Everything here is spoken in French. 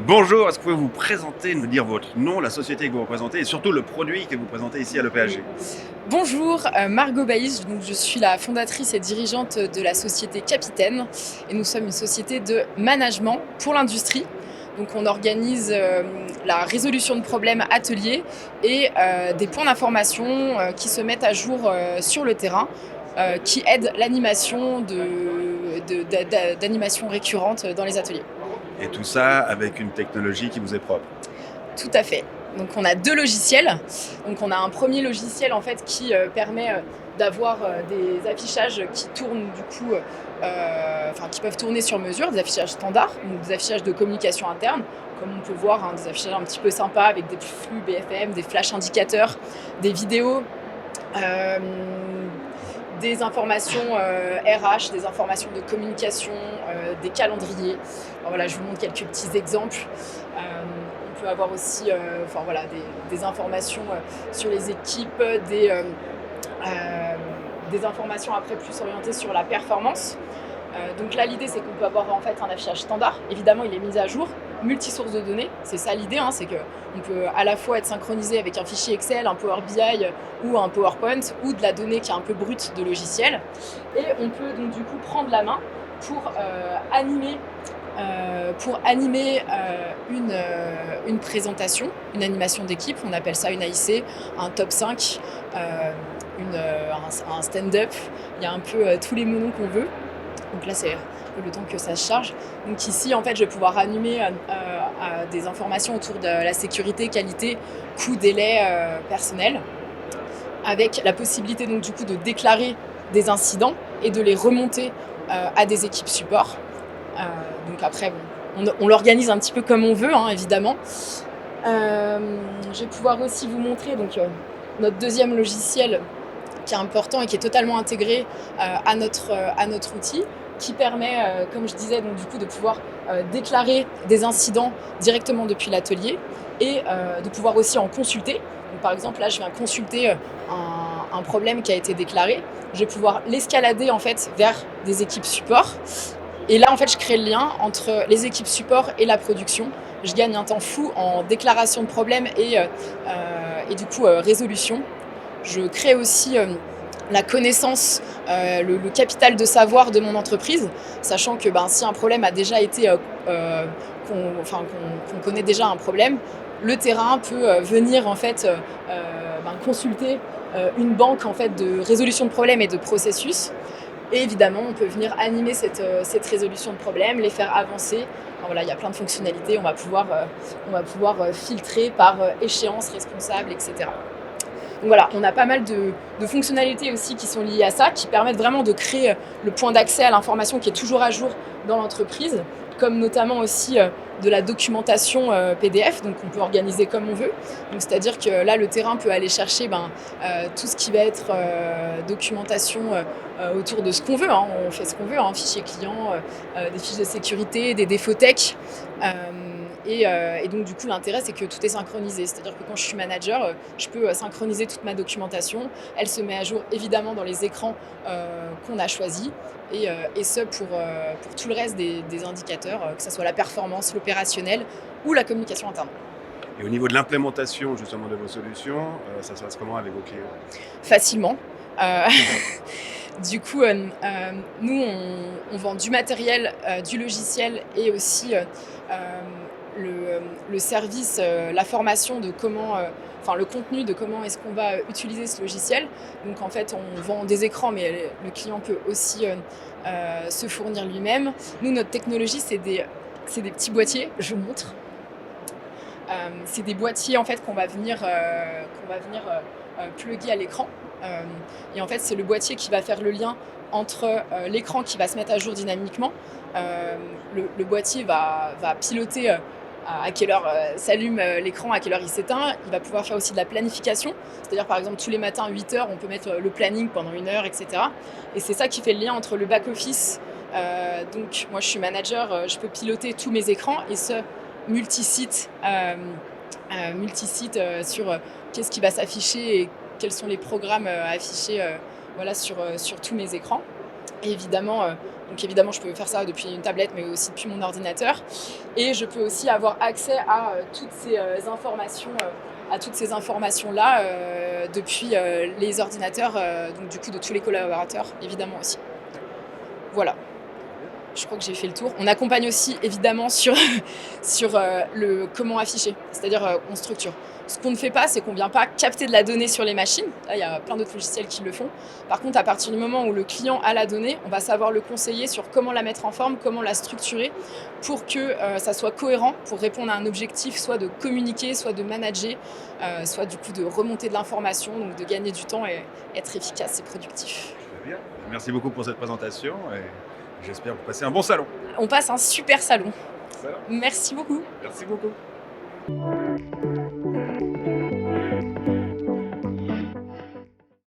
Bonjour, est-ce que vous pouvez vous présenter, nous dire votre nom, la société que vous représentez et surtout le produit que vous présentez ici à l'EPHG? Bonjour, Margot Baïs, donc je suis la fondatrice et dirigeante de la société Capitaine et nous sommes une société de management pour l'industrie. Donc on organise la résolution de problèmes ateliers et des points d'information qui se mettent à jour sur le terrain, qui aident l'animation d'animations récurrentes dans les ateliers. Et tout ça avec une technologie qui vous est propre. Tout à fait. Donc on a deux logiciels. Donc on a un premier logiciel en fait qui permet d'avoir des affichages qui tournent du coup, qui peuvent tourner sur mesure, des affichages standards, donc des affichages de communication interne, comme on peut voir, des affichages un petit peu sympas avec des flux BFM, des flash indicateurs, des vidéos. euh, des informations RH, des informations de communication, des calendriers. Alors voilà, je vous montre quelques petits exemples. On peut avoir aussi des informations sur les équipes, des informations après plus orientées sur la performance. Donc là, l'idée, c'est qu'on peut avoir en fait un affichage standard. Évidemment, il est mis à jour, multi-source de données. C'est ça l'idée, c'est qu'on peut à la fois être synchronisé avec un fichier Excel, un Power BI ou un PowerPoint ou de la donnée qui est un peu brute de logiciel. Et on peut donc du coup prendre la main pour animer une présentation, une animation d'équipe. On appelle ça une AIC, un top 5, un stand-up. Il y a un peu tous les mots qu'on veut. Donc là, c'est le temps que ça se charge. Donc ici, en fait, je vais pouvoir animer des informations autour de la sécurité, qualité, coût, délai personnel, avec la possibilité donc du coup de déclarer des incidents et de les remonter à des équipes support. Donc après, on l'organise un petit peu comme on veut, évidemment. Je vais pouvoir aussi vous montrer notre deuxième logiciel qui est important et qui est totalement intégré à notre outil, qui permet, comme je disais, donc, du coup, de pouvoir déclarer des incidents directement depuis l'atelier et de pouvoir aussi en consulter. Donc, par exemple, là, je viens consulter un problème qui a été déclaré. Je vais pouvoir l'escalader en fait vers des équipes support. Et là, en fait, je crée le lien entre les équipes support et la production. Je gagne un temps fou en déclaration de problème et du coup résolution. Je crée aussi la connaissance, le capital de savoir de mon entreprise, sachant que si un problème a déjà été, qu'on connaît déjà un problème, le terrain peut venir en fait consulter une banque en fait de résolution de problèmes et de processus. Et évidemment, on peut venir animer cette résolution de problèmes, les faire avancer. Alors voilà, il y a plein de fonctionnalités. On va pouvoir filtrer par échéance responsable, etc. Donc voilà, on a pas mal de fonctionnalités aussi qui sont liées à ça, qui permettent vraiment de créer le point d'accès à l'information qui est toujours à jour dans l'entreprise, comme notamment aussi de la documentation PDF, donc on peut organiser comme on veut. Donc c'est-à-dire que là, le terrain peut aller chercher tout ce qui va être documentation autour de ce qu'on veut. On fait ce qu'on veut, fichiers clients, des fiches de sécurité, des défauts tech. Et donc du coup l'intérêt c'est que tout est synchronisé, c'est-à-dire que quand je suis manager, je peux synchroniser toute ma documentation, elle se met à jour évidemment dans les écrans qu'on a choisis et ce pour tout le reste des indicateurs, que ce soit la performance, l'opérationnel ou la communication interne. Et au niveau de l'implémentation justement de vos solutions, ça se passe comment avec vos clients? Facilement. Euh, Du coup, nous, on vend du matériel, du logiciel et aussi le service, la formation de comment, le contenu de comment est-ce qu'on va utiliser ce logiciel. Donc en fait, on vend des écrans, mais le client peut aussi se fournir lui-même. Nous, notre technologie, c'est des petits boîtiers, je vous montre. C'est des boîtiers en fait qu'on va venir plugger à l'écran. Et en fait, c'est le boîtier qui va faire le lien entre l'écran qui va se mettre à jour dynamiquement. Le boîtier va piloter à quelle heure s'allume l'écran, à quelle heure il s'éteint. Il va pouvoir faire aussi de la planification. C'est-à-dire, par exemple, tous les matins à 8h, on peut mettre le planning pendant 1 heure, etc. Et c'est ça qui fait le lien entre le back-office. Donc, moi, je suis manager, je peux piloter tous mes écrans et ce, multi-site sur qu'est-ce qui va s'afficher et quels sont les programmes affichés sur tous mes écrans. Évidemment, donc évidemment, je peux faire ça depuis une tablette, mais aussi depuis mon ordinateur. Et je peux aussi avoir accès à toutes ces informations-là depuis les ordinateurs, donc du coup de tous les collaborateurs, évidemment aussi. Voilà. Je crois que j'ai fait le tour. On accompagne aussi évidemment sur, sur le comment afficher, c'est-à-dire on structure. Ce qu'on ne fait pas, c'est qu'on ne vient pas capter de la donnée sur les machines. Là, il y a plein d'autres logiciels qui le font. Par contre, à partir du moment où le client a la donnée, on va savoir le conseiller sur comment la mettre en forme, comment la structurer pour que ça soit cohérent, pour répondre à un objectif, soit de communiquer, soit de manager, soit du coup de remonter de l'information, donc de gagner du temps et être efficace et productif. Très bien. Merci beaucoup pour cette présentation et j'espère que vous passez un bon salon. On passe un super salon. Excellent. Merci beaucoup. Merci beaucoup.